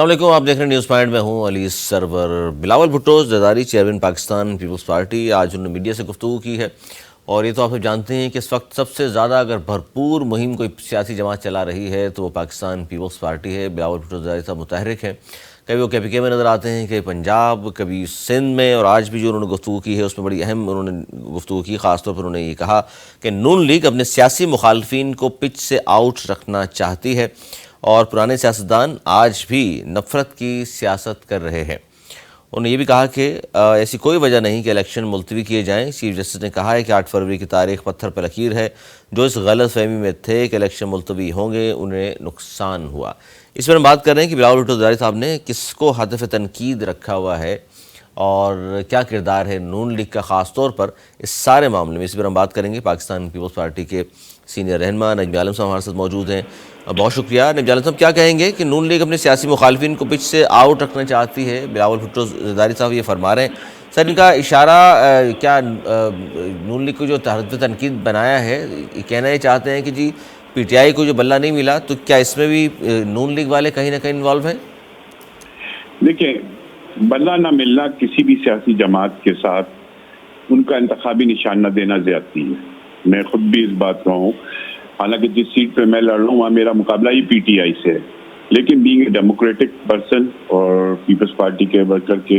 अस्सलाम वालेकुम, आप देख रहे हैं न्यूज़ पॉइंट में हूँ अली सरवर। बिलावल भुट्टो ज़रदारी चेयरमैन पाकिस्तान पीपल्स पार्टी, आज उन्होंने मीडिया से गुफ्तगू की है। और ये तो आप सब जानते हैं कि इस वक्त सबसे ज़्यादा अगर भरपूर मुहिम कोई सियासी जमात चला रही है तो वो पाकिस्तान पीपल्स पार्टी है। बिलावल भुट्टो ज़रदारी साहब मुतहरिक हैं, कभी वो KPK में नज़र आते हैं, कभी पंजाब, कभी सिंध में, और आज भी जो उन्होंने गुफ्तगू की है उसमें बड़ी अहम उन्होंने गुफ्तगू की। ख़ासतौर पर उन्होंने ये कहा कि नून लीग अपने सियासी मुखालफिन को पिच से आउट रखना चाहती है और पुराने सियासतदान आज भी नफ़रत की सियासत कर रहे हैं। उन्होंने ये भी कहा कि ऐसी कोई वजह नहीं कि इलेक्शन मुलतवी किए जाएं। चीफ जस्टिस ने कहा है कि 8 फरवरी की तारीख पत्थर पर लकीर है। जो इस गलत फहमी में थे कि इलेक्शन मुलतवी होंगे उन्हें नुकसान हुआ। इस पर हम बात कर रहे हैं कि बिलावल भुट्टो ज़रदारी साहब ने किसको हदफ तनकीद रखा हुआ है और क्या किरदार है नून लीग का ख़ास तौर पर इस सारे मामले में। इस पर हम बात करेंगे। पाकिस्तान पीपल्स पार्टी के सीनियर रहनुमा नजमी आलम साहब हमारे साथ मौजूद हैं। बहुत शुक्रिया। नजमी आलम साहब, क्या कहेंगे कि नून लीग अपने सियासी मुखालफिन को पिच से आउट रखना चाहती है? बिलावल भुट्टो ज़रदारी साहब ये फरमा रहे हैं। सर, इनका इशारा क्या नून लीग को जो हदफ तनकीद बनाया है, ये कहना ये चाहते हैं कि जी PTI को जो बल्ला नहीं मिला, तो क्या इसमें भी नून लीग वाले कहीं ना कहीं इन्वॉल्व हैं? देखिए, बल्ला ना मिलना किसी भी सियासी जमात के साथ उनका इंतखाबी निशान न देना ज्यादती है। मैं खुद भी इस बात का हूँ। हालांकि जिस सीट पे मैं लड़ रहा हूँ वहाँ मेरा मुकाबला ही PTI से है, लेकिन बीइंग ए डेमोक्रेटिक पर्सन और पीपल्स पार्टी के वर्कर के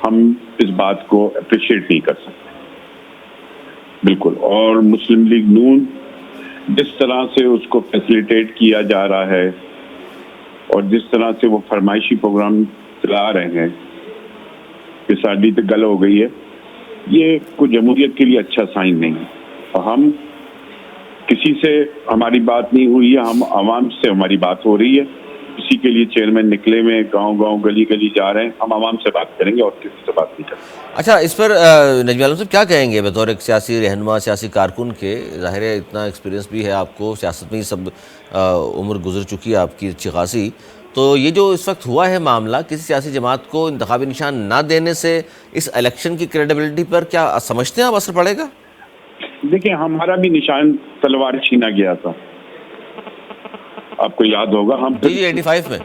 हम इस बात को अप्रिशिएट नहीं कर सकते, बिल्कुल। और मुस्लिम लीग नून जिस तरह से उसको फैसिलिटेट किया जा रहा है और जिस तरह से वो फरमाइशी प्रोग्राम चला रहे हैं कि साड़ी तो गल हो गई है, ये कोई जमहूरियत के लिए अच्छा साइन नहीं है। और हम किसी से हमारी बात नहीं हुई है, हम आवाम से हमारी बात हो रही है। इसी के लिए चेयरमैन निकले में गांव गांव गली गली जा रहे हैं। हम आवाम से बात करेंगे और किसी से बात नहीं करेंगे। अच्छा, इस पर नजमी आलम साहब क्या कहेंगे बतौर एक सियासी रहनुमा, सियासी कारकुन के? ज़ाहिर है इतना एक्सपीरियंस भी है आपको, सियासत में ही सब उम्र गुजर चुकी है आपकी अच्छी खासी। तो ये जो इस वक्त हुआ है मामला, किसी सियासी जमात को इंतखाबी निशान ना देने से इस इलेक्शन की क्रेडिबिलिटी पर क्या समझते हैं आप असर पड़ेगा? देखिए, हमारा भी निशान तलवार छीना गया था, आपको याद होगा। हम जी 85 में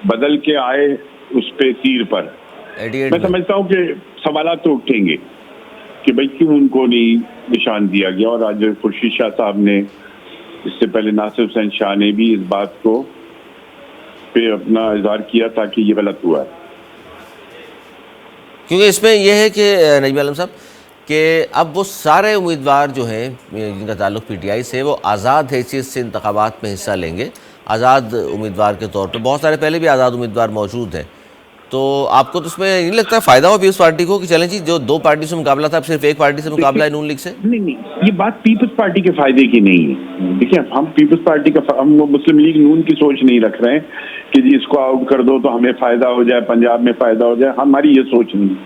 बदल के आए उस पे तीर पर। 88 मैं में। समझता हूँ कि सवालात तो उठेंगे कि भाई क्यों उनको नहीं निशान दिया गया। और आज खुर्शीद शाह साहब ने, इससे पहले नासिर हुसैन शाह ने भी इस बात को पे अपना इजहार किया था कि ये गलत हुआ है। क्योंकि इसमें यह है कि नजमी आलम साहब कि अब वो सारे उम्मीदवार जो हैं जिनका ताल्लुक PTI से, वो आज़ाद हैसियत से इंतखाबात में हिस्सा लेंगे। आज़ाद उम्मीदवार के तौर पर बहुत सारे पहले भी आज़ाद उम्मीदवार मौजूद हैं। तो आपको तो उसमें नहीं लगता फ़ायदा हो पीपल्स पार्टी को कि चलें जी, जो 2 पार्टी से मुकाबला था अब सिर्फ एक पार्टी से मुकाबला है नून लीग से? नहीं, ये बात पीपल्स पार्टी के फायदे की नहीं है। देखिए, हम पीपल्स पार्टी का, हम मुस्लिम लीग नून की सोच नहीं रख रहे हैं कि जी इसको आउट कर दो तो हमें फायदा हो जाए, पंजाब में फायदा हो जाए। हमारी ये सोच नहीं।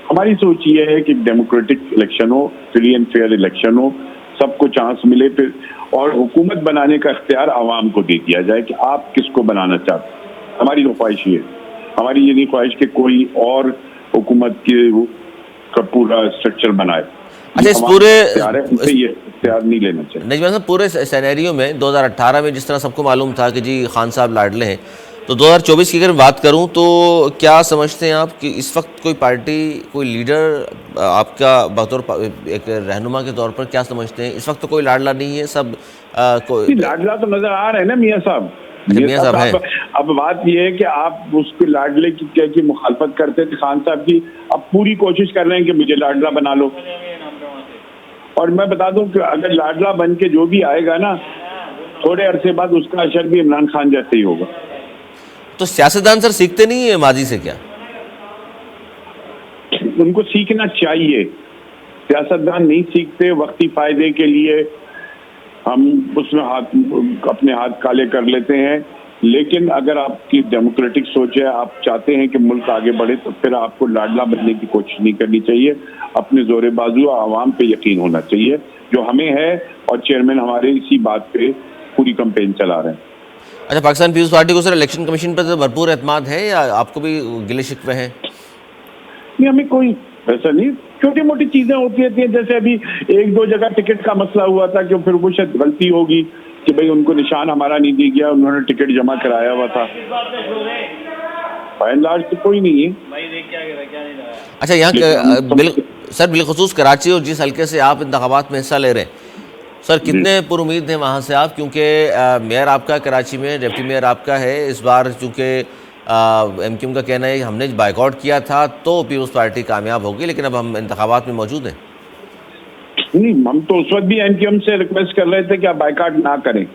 हमारी सोच ये है कि डेमोक्रेटिक इलेक्शन हो, फ्री एंड फेयर इलेक्शन हो, सबको चांस मिले, फिर और हुकूमत बनाने का इख्तियार आवाम को दे दिया जाए कि आप किसको बनाना चाहते हैं। हमारी तो ख्वाहिश ये है। हमारी ये नहीं ख्वाहिश कि कोई और हुकूमत का पूरा स्ट्रक्चर बनाए। अच्छा, इस पूरे ये इख्तियार नहीं लेना चाहिए। नजमी साहब, पूरे सिनेरियो में 2018 में जिस तरह सबको मालूम था कि जी खान साहब लाडले हैं, तो 2024 की अगर बात करूं तो क्या समझते हैं आप कि इस वक्त कोई पार्टी, कोई लीडर आपका बतौर एक रहनुमा के तौर पर क्या समझते हैं? इस वक्त तो कोई लाडला नहीं है, सब कोई लाडला तो नजर आ रहे हैं ना मियाँ साहब। मियाँ साहब हैं। अब बात यह है कि आप उसके लाडले की मुखालफत करते थे खान साहब की, अब पूरी कोशिश कर रहे हैं कि मुझे लाडला बना लो। और मैं बता दूं कि अगर लाडला बन के जो भी आएगा ना, थोड़े अरसे बाद उसका असर भी इमरान खान जैसे ही होगा। तो सियासतदान सर सीखते नहीं है माजी से क्या? उनको सीखना चाहिए। सियासतदान नहीं सीखते, वक्ती फायदे के लिए हम उसमें अपने हाथ काले कर लेते हैं। लेकिन अगर आपकी डेमोक्रेटिक सोच है, आप चाहते हैं कि मुल्क आगे बढ़े, तो फिर आपको लाडला बनने की कोशिश नहीं करनी चाहिए। अपने जोरे बाजू आवाम पे यकीन होना चाहिए, जो हमें है। और चेयरमैन हमारे इसी बात पे पूरी कैंपेन चला रहे हैं। अच्छा, पाकिस्तान पीपल्स पार्टी को सर इलेक्शन कमीशन पर तो भरपूर एतमाद है या आपको भी गिले शिकवे हैं? नहीं, हमें कोई ऐसा नहीं। छोटी मोटी चीजें होती रहती हैं, जैसे अभी 1-2 जगह टिकट का मसला हुआ था कि फिर वो शायद गलती होगी, कि भाई उनको निशान हमारा नहीं दिया गया, उन्होंने टिकट जमा कराया हुआ था। बाय एंड लार्ज तो कोई नहीं है। अच्छा, यहाँ सर बिलखुसूस कराची और जिस हल्के से आप इंतखाबात में हिस्सा ले रहे हैं सर, कितने पुरुमीद हैं वहाँ से आप? क्योंकि मेयर आपका कराची में, डिप्टी मेयर आपका है। इस बार चूँकि MQM का कहना है हमने बाइकआउट किया था तो पीपल्स पार्टी कामयाब होगी, लेकिन अब हम इंतखाबात में मौजूद हैं। नहीं, हम तो उस वक्त भी MQM से रिक्वेस्ट कर रहे थे कि आप बाइकआउट ना करें,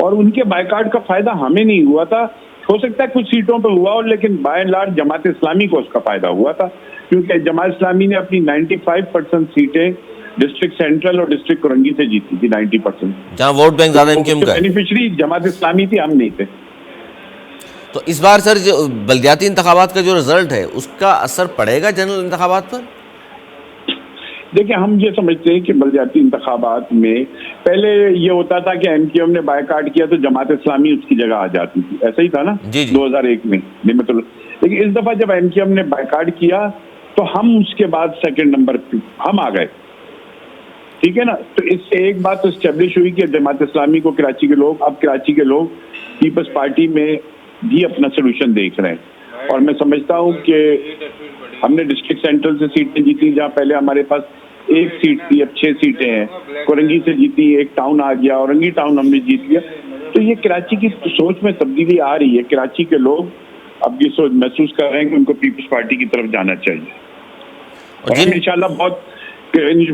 और उनके बाइकआउट का फायदा हमें नहीं हुआ था। हो सकता है कुछ सीटों पर हुआ हो, लेकिन bye and large Jamaat Islami को उसका फायदा हुआ था, क्योंकि जमात इस्लामी ने अपनी 95% सीटें डिस्ट्रिक्ट सेंट्रल और डिस्ट्रिक्ट कोरंगी से जीती थी। 90%, जहाँ वोट बैंक ज्यादा MQM का है। बेनिफिशियरी जमात इस्लामी थी, हम नहीं थे। तो इस बार सर जो बल्दियाती इंतखाबात का जो रिजल्ट है उसका असर पड़ेगा जनरल इंतखाबात पर? देखिए, हम ये समझते हैं कि बल्दियाती इंतखाबात में पहले ये होता था कि MQM ने बायकाट किया तो जमात इस्लामी उसकी जगह आ जाती थी, ऐसा ही था ना जी। 2001 में। लेकिन इस दफा जब MQM ने बायकाट किया तो हम उसके बाद सेकंड नंबर पे हम आ गए, ठीक है ना। तो इससे एक बात तो एस्टेब्लिश हुई कि जमात इस्लामी को कराची के लोग पीपल्स पार्टी में भी अपना सोल्यूशन देख रहे हैं। और मैं समझता हूँ कि हमने डिस्ट्रिक्ट सेंट्रल से सीटें जीती, जहाँ पहले हमारे पास एक सीट थी, अब 6 सीटें हैं। कोरंगी से जीती, एक टाउन आ गया, औरंगी टाउन हमने जीत लिया। तो ये कराची की सोच में तब्दीली आ रही है। कराची के लोग अब ये सोच महसूस कर रहे हैं कि उनको पीपल्स पार्टी की तरफ जाना चाहिए, और हम इंशाल्लाह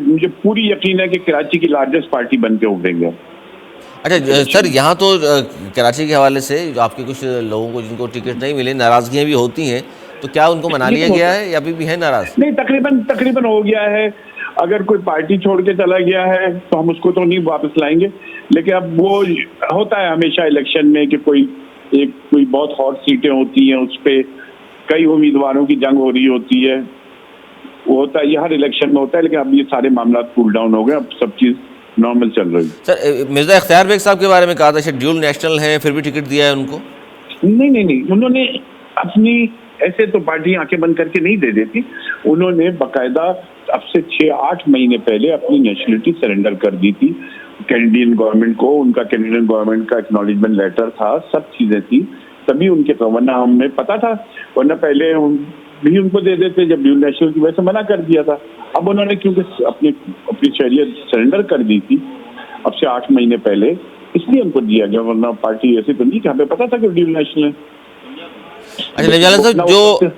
मुझे पूरी यकीन है कि कराची की लार्जेस्ट पार्टी बन के उभरेंगे। अच्छा सर, यहाँ तो कराची के हवाले से जो आपके कुछ लोगों को जिनको टिकट नहीं मिले, नाराजगियाँ भी होती हैं, तो क्या उनको मना लिया गया है या अभी भी है नाराज? नहीं, तकरीबन हो गया है। अगर कोई पार्टी छोड़ के चला गया है तो हम उसको तो नहीं वापस लाएंगे, लेकिन अब वो होता है हमेशा इलेक्शन में कि कोई बहुत हॉट सीटें होती हैं, उस पर कई उम्मीदवारों की जंग हो रही होती है, वो होता है, ये हर इलेक्शन में होता है। लेकिन अब ये सारे मामला कूल डाउन हो गए, अब सब चीज़ नॉर्मल चल रही है। सर, मिर्जा इख्तियार बेग साहब के बारे में कहा था शेड्यूल नेशनल हैं, फिर भी टिकट दिया है उनको? नहीं, उन्होंने अपनी ऐसे तो पार्टी आंखें बंद करके नहीं दे देती। उन्होंने बाकायदा अब से 6-8 महीने पहले अपनी नेशनलिटी सरेंडर कर दी थी कैनेडियन गवर्नमेंट को। उनका कैनेडियन गवर्नमेंट का एक्नॉलेजमेंट लेटर था, सब चीजें थी, तभी उनके वरना हमें पता था, वरना पहले भी उनको दे देते जब ड्यूल नेशनल की वजह से मना कर दिया था। अब उन्होंने क्योंकि अपनी शरीयत सरेंडर कर दी थी अब से 8 महीने पहले, इसलिए उनको दिया गया, वरना पार्टी ऐसी तो नहीं कि हमें पता था कि ड्यूल नेशनल है। अच्छा नबीजान साहब, जो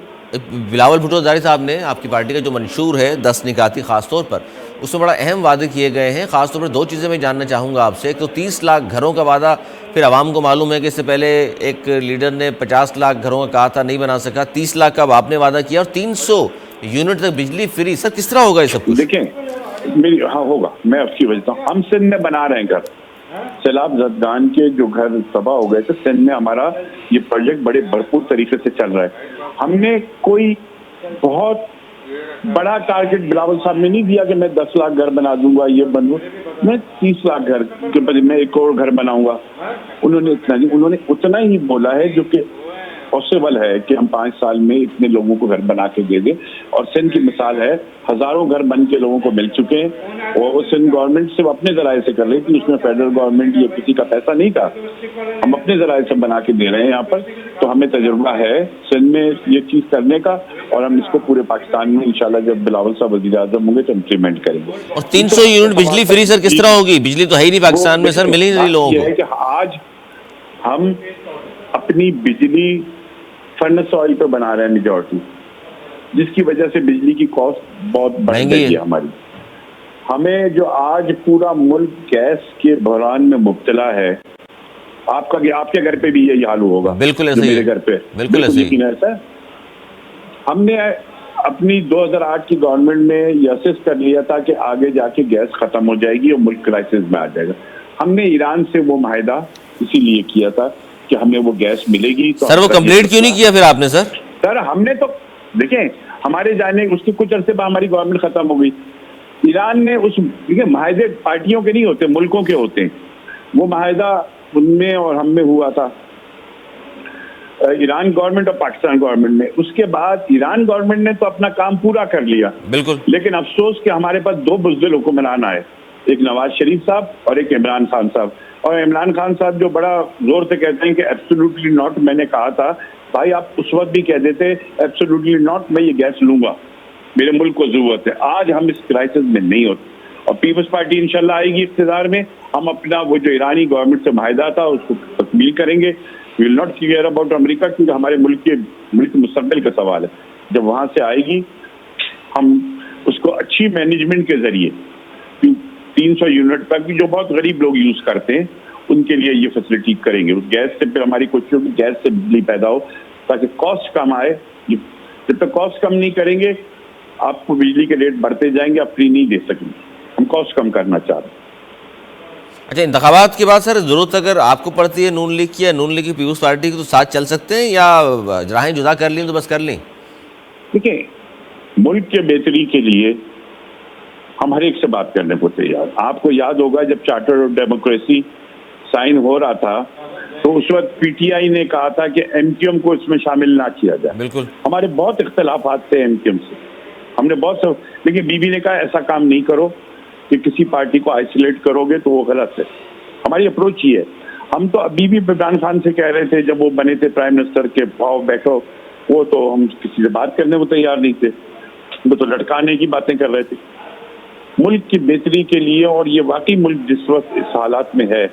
बिलावल भुट्टो जरदारी साहब ने आपकी पार्टी का जो मंशूर है 10 निकाती खासतौर पर, उसमें बड़ा अहम वादे किए गए हैं। खासतौर पर 2 चीज़ें मैं जानना चाहूँगा आपसे। एक तो 30 लाख घरों का वादा, फिर आवाम को मालूम है कि इससे पहले एक लीडर ने 50 लाख घरों का कहा था, नहीं बना सका। 30 लाख का अब आपने वादा किया, और 300 यूनिट तक बिजली फ्री। सर, किस तरह होगा ये सब कुछ? देखें, हाँ होगा, मैं आपकी वजह हूँ। हम सिंध में बना रहे हैं घर, सैलाब जदगान के जो घर तबाह हो गए थे सिंध में, हमारा ये प्रोजेक्ट बड़े भरपूर तरीके से चल रहा है। हमने कोई बहुत बड़ा टारगेट बिलावल साहब ने नहीं दिया कि मैं 10 लाख घर बना दूंगा, ये बनूँ, मैं 30 लाख घर के बदले मैं 1 करोड़ घर बनाऊंगा। उन्होंने इतना नहीं, उन्होंने उतना ही बोला है जो कि पॉसिबल है कि हम 5 साल में इतने लोगों को घर बना के दे दें। और सिंध की मिसाल है, हजारों घर बन के लोगों को मिल चुके हैं, और वो सिंध गवर्नमेंट सिर्फ अपने जराये से कर रही थी, उसमें फेडरल गवर्नमेंट या किसी का पैसा नहीं था। हम अपने जराये से बना के दे रहे हैं यहाँ पर, तो हमें तजुर्बा है सिंध में ये चीज करने का, और हम इसको पूरे पाकिस्तान में इंशाल्लाह जब बिलावल साहब वज़ीर आज़म होंगे तो इम्प्लीमेंट करेंगे। और 300 यूनिट बिजली फ्री सर किस तरह होगी? बिजली तो है ही नहीं पाकिस्तान में सर, मिल ही नहीं लोगों को। कि आज हम अपनी बिजली फर्नेस ऑयल पे बना रहे हैं मेजॉरिटी, जिसकी वजह से बिजली की कॉस्ट बहुत बढ़ गई है हमारी। हमें जो आज पूरा मुल्क गैस के बहरान में मुब्तला है, आपके घर पे भी यही हाल होगा। बिल्कुल ऐसे ही, मेरे घर पे बिल्कुल ऐसे ही। हमने अपनी 2008 की गवर्नमेंट में ये असेस कर लिया था कि आगे जाके गैस खत्म हो जाएगी और मुल्क क्राइसिस में आ जाएगा। हमने ईरान से वो माहिदा इसीलिए किया था कि हमें वो गैस मिलेगी। तो सर वो कंप्लीट क्यों नहीं किया फिर आपने? सर हमने तो देखें, हमारे जाने उसके कुछ अरसे बाद हमारी गवर्नमेंट खत्म हो गई। ईरान ने उस माहिदे पार्टियों के नहीं होते, मुल्कों के होते हैं। वो माहिदा उनमें और हम में हुआ था, ईरान गवर्नमेंट और पाकिस्तान गवर्नमेंट में। उसके बाद ईरान गवर्नमेंट ने तो अपना काम पूरा कर लिया, बिल्कुल। लेकिन अफसोस कि हमारे पास 2 बुज़दिल हुक्मरान आए, एक नवाज शरीफ साहब और एक इमरान खान साहब। और इमरान खान साहब जो बड़ा जोर से कहते हैं कि एब्सोल्युटली नॉट, मैंने कहा था भाई आप उस वक्त भी कह देते एब्सोल्युटली नॉट, मैं ये गैस लूंगा, मेरे मुल्क को जरूरत है। आज हम इस क्राइसिस में नहीं होते और पीपल्स पार्टी इंशाल्लाह आएगी इख्तियार में, हम अपना वो जो ईरानी गवर्नमेंट से माहिदा था उसको तकमील करेंगे। We will not care about America, क्योंकि हमारे मुल्क के मुस्तकबिल का सवाल है। जब वहां से आएगी हम उसको अच्छी मैनेजमेंट के जरिए 300 यूनिट तक भी जो बहुत गरीब लोग यूज करते हैं उनके लिए ये फैसिलिटी करेंगे। उस गैस से फिर हमारी कोशिश होगी गैस से बिजली पैदा हो ताकि कॉस्ट कम आए। जब तक कॉस्ट कम नहीं करेंगे आपको बिजली के रेट बढ़ते जाएंगे, आप फ्री नहीं दे सकेंगे। हम कॉस्ट कम करना चाह रहे हैं। अच्छा, इंतखाबात के बाद सर जरूरत अगर आपको पड़ती है नून लीग की या नून लीग की पीपल्स पार्टी की, तो साथ चल सकते हैं या राहें जुदा कर ली तो बस कर ली? देखिए, मुल्क के बेहतरी के लिए हम हर एक से बात करने को तैयार। आपको याद होगा जब चार्टर ऑफ डेमोक्रेसी साइन हो रहा था तो उस वक्त पीटीआई ने कहा था कि एमक्यूएम को इसमें शामिल ना किया जाए। बिल्कुल, हमारे बहुत इख्तलाफात थे एमक्यूएम से, हमने बहुत सब, लेकिन बीबी ने कहा ऐसा काम नहीं करो कि किसी पार्टी को आइसोलेट करोगे तो वो गलत है। हमारी अप्रोच ये है। हम तो अभी भी इमरान खान से कह रहे थे जब वो बने थे प्राइम मिनिस्टर के, आओ बैठो, वो तो हम किसी से बात करने को तैयार नहीं थे, वो तो लटकाने की बातें कर रहे थे। मुल्क की बेहतरी के लिए, और ये वाकई मुल्क जिस वक्त इस हालात में है,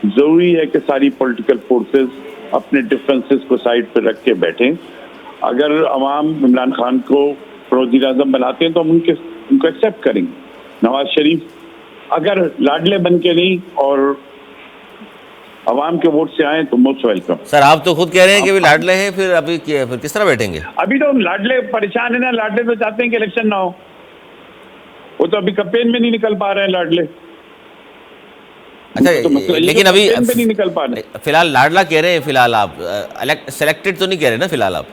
जरूरी है कि सारी पॉलिटिकल फोर्सेस अपने डिफरेंसेस को साइड पर रख के बैठें। अगर अवाम इमरान खान को वज़ीर आज़म बनाते हैं तो हम उनको एक्सेप्ट करेंगे। नवाज शरीफ अगर लाडले बन के नहीं और अवाम के वोट से आए तो मोस्ट वेलकम। सर आप तो खुद कह रहे हैं कि भी लाडले हैं, फिर अभी फिर किस तरह बैठेंगे? अभी तो लाडले परेशान है ना, लाडले तो चाहते हैं कि इलेक्शन ना हो, वो तो अभी कैंपेन में नहीं निकल पा रहे हैं लाडले। अच्छा, तो लेकिन अभी कैंपेन में नहीं निकल पा रहे। फिलहाल लाडला कह रहे हैं, फिलहाल आप सेलेक्टेड तो नहीं कह रहे ना फिलहाल आप?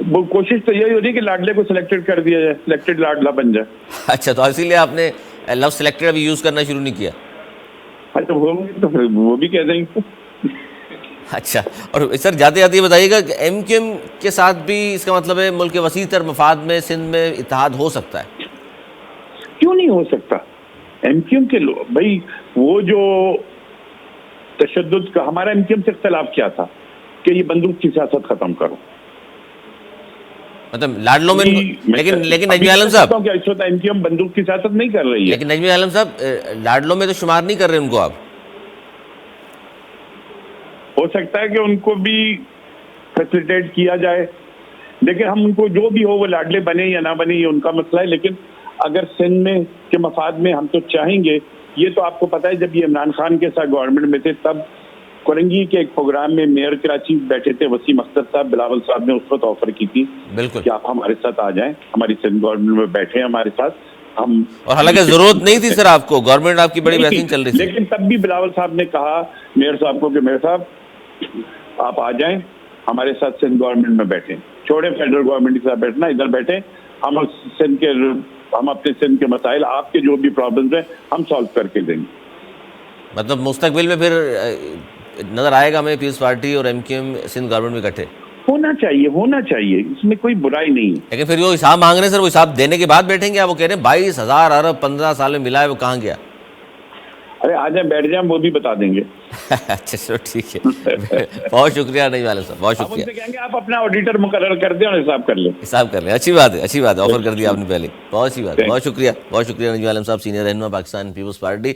वो कोशिश तो यही हो रही है कि लाडले को सिलेक्टेड कर दिया जाए, सिलेक्टेड लाडला बन जाए। अच्छा, तो इसीलिए आपने लव सेलेक्टेड अभी यूज करना शुरू नहीं किया? अच्छा, तो फिर वो भी कह देंगे। अच्छा, और सर जाते जाते ये बताइएगा कि एमक्यूएम के साथ भी इसका मतलब है मुल्क के वसीतर मफाद में सिंध में इत्तेहाद हो सकता है? क्यों नहीं हो सकता? एमक्यूएम के लोग भाई, वो जो तशद्दुद का, हमारा एमक्यूएम से इख्तलाफ क्या था कि ये बंदूक की सियासत खत्म करो। मतलब लाडलों में, लेकिन नजमी आलम साहब, क्या इस वक्त एमक्यूएम बंदूक की सियासत नहीं कर रही है? लेकिन नजमी आलम साहब लाडलों में तो शुमार नहीं कर रहे उनको आप? हो सकता है कि उनको भी फैसिलिटेट किया जाए, लेकिन हम उनको जो भी हो वो लाडले बने या ना बने ये उनका मसला है। लेकिन अगर सिंध में के मफाद में हम तो चाहेंगे। ये तो आपको पता है जब ये इमरान खान के साथ गवर्नमेंट में थे तब कोरंगी के एक प्रोग्राम में मेयर कराची बैठे थे वसीम अख्तर साहब, बिलावल साहब ने उस वक्त ऑफर की थी बिल्कुल कि आप हमारे साथ आ जाएं, हमारी सिंध गवर्नमेंट में बैठे हमारे साथ। हम, और हालांकि जरूरत नहीं थी सर आपको, गवर्नमेंट आपकी बड़ी बेहतरीन चल रही थी, लेकिन तब भी बिलावल साहब ने कहा मेयर साहब को कि मेयर साहब आप आ जाएं हमारे साथ, सिंध गवर्नमेंट में बैठे, छोड़े फेडरल गवर्नमेंट के साथ बैठना, इधर बैठे, हम अपने सिंध के मसाइल, आपके जो भी प्रॉब्लम्स हैं हम सॉल्व करके देंगे। मतलब मुस्तकबिल में फिर नजर आएगा हमें पीपल्स पार्टी और एमक्यूएम सिंध गवर्नमेंट में इकट्ठे? होना चाहिए, इसमें कोई बुराई नहीं है। लेकिन फिर वो हिसाब मांग रहे हैं सर, वो हिसाब देने के बाद बैठेंगे? आप वो कह रहे हैं 22,000 अरब 15 साल में मिला है, वो कहाँ गया? अरे आ जाए, बैठ जाए, वो भी बता देंगे। अच्छा चलो ठीक है। बहुत शुक्रिया नहीं वाले साहब, बहुत शुक्रिया। उनसे कहेंगे आप अपना ऑडिटर मुकर्रर कर दें और हिसाब कर लें। हिसाब कर लें, अच्छी बात है, अच्छी बात है, ऑफर कर दिया आपने पहले, बहुत अच्छी बात है, बहुत शुक्रिया नजमी आलम साहब, सीनियर रहनुमा पाकिस्तान पीपल्स पार्टी।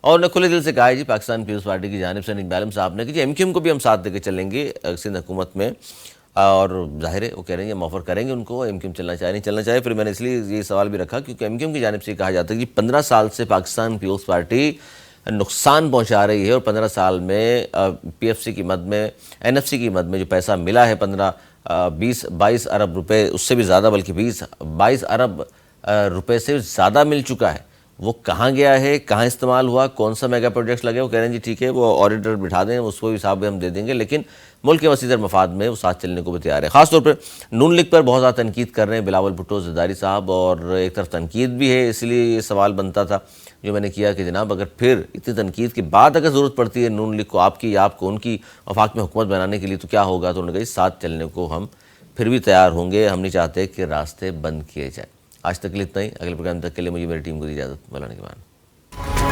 और उन्होंने खुले दिल से कहा है जी पाकिस्तान पीपल्स पार्टी की जानिब से नजमी आलम साहब ने कि जी एमक्यूएम को भी हम साथ देकर चलेंगे सिंध हुकूमत में, और जाहिर है वो कह रहे हैं हम ऑफर करेंगे उनको, एमक्यूएम चलना चाहे नहीं चलना चाहे। फिर मैंने इसलिए ये सवाल भी रखा क्योंकि एमक्यूएम की जानिब से कहा जाता है कि 15 साल से पाकिस्तान पीपल्स पार्टी नुकसान पहुंचा रही है और 15 साल में पीएफसी की मद में, एनएफसी की मद में जो पैसा मिला है 20-22 अरब रुपए, उससे भी ज़्यादा, बल्कि 20-22 अरब रुपए से ज़्यादा मिल चुका है। वो कहाँ गया है, कहाँ इस्तेमाल हुआ, कौन सा मेगा प्रोजेक्ट्स लगे, वो कह रहे हैं जी ठीक है वो ऑडिटर बिठा दें, उसको हिसाब भी हम दे देंगे, लेकिन मुल्क के वसीदर मफाद में वो साथ चलने को भी तैयार है। खासतौर पर नून लीग पर बहुत ज़्यादा तनकीद कर रहे हैं बिलावल भुट्टो ज़रदारी साहब, और एक तरफ तनकीद भी है, इसलिए ये सवाल बनता था जो मैंने किया कि जनाब अगर फिर इतनी तनकीद के बाद अगर ज़रूरत पड़ती है नून लीग को आपकी या आपको उनकी वफाक में हुकूमत बनाने के लिए तो क्या होगा? तो उन्होंने कहा साथ चलने को हम फिर भी तैयार होंगे, हम नहीं चाहते कि रास्ते बंद किए जाए। आज तक के लिए इतना ही, अगले प्रोग्राम तक के लिए मुझे मेरी टीम को दी इजाज़त। मौलाना के बाद।